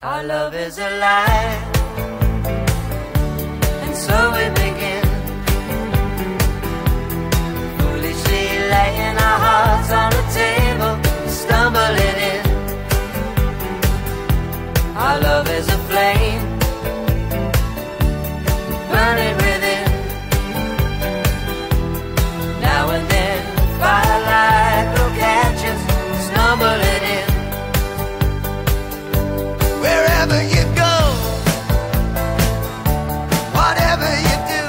Our love is alive, and so we begin, foolishly laying our hearts on the table, stumbling in. Our love is a flame, burning within. Now and then, firelight will catch us, stumbling in. Wherever you go, whatever you do,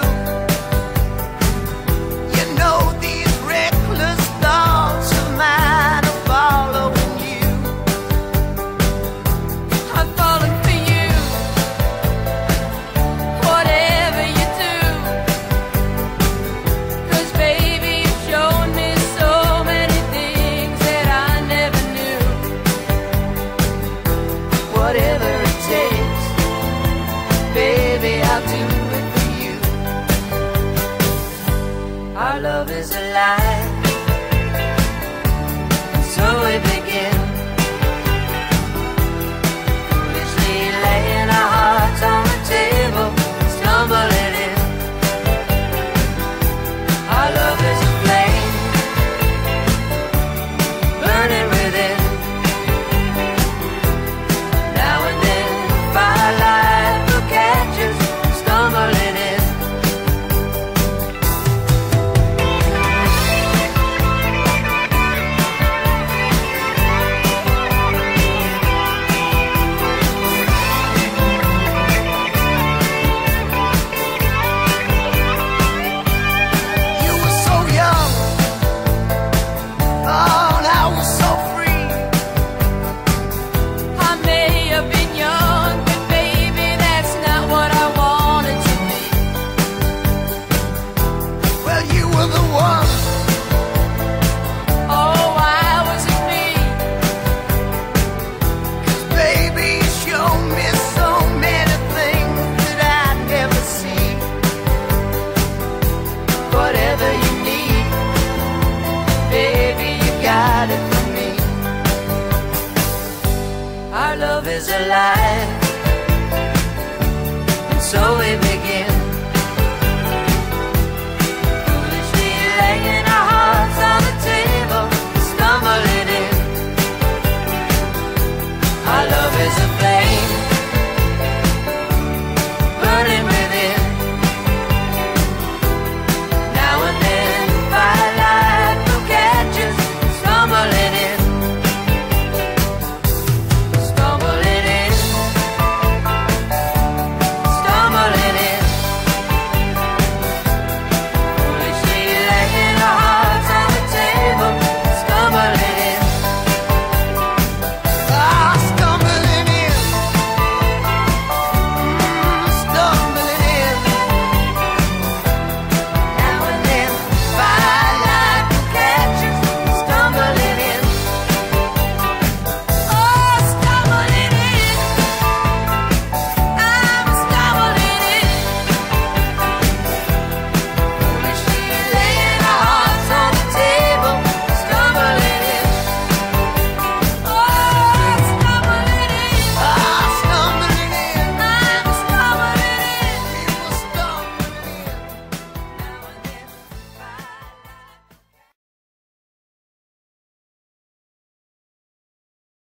you know these reckless thoughts of mine are following you. I'm falling for you, whatever you do, 'cause baby you've shown me so many things that I never knew. Whatever it takes, baby, I'll do it for you. Our love is alive, and so we begin, foolishly laying our hearts on the table, stumbling in. Our love is a flame, burning within. Now and then, firelight will catch us, stumbling in. You were so young, oh, and I was so free. I may have been young, but baby that's not what I wanted to be. Well, you were the one. Oh, why was it me? 'Cause baby, you showed me so many things that I'd never see. Whatever you need, baby, you got it for me. Our love is alive, and so we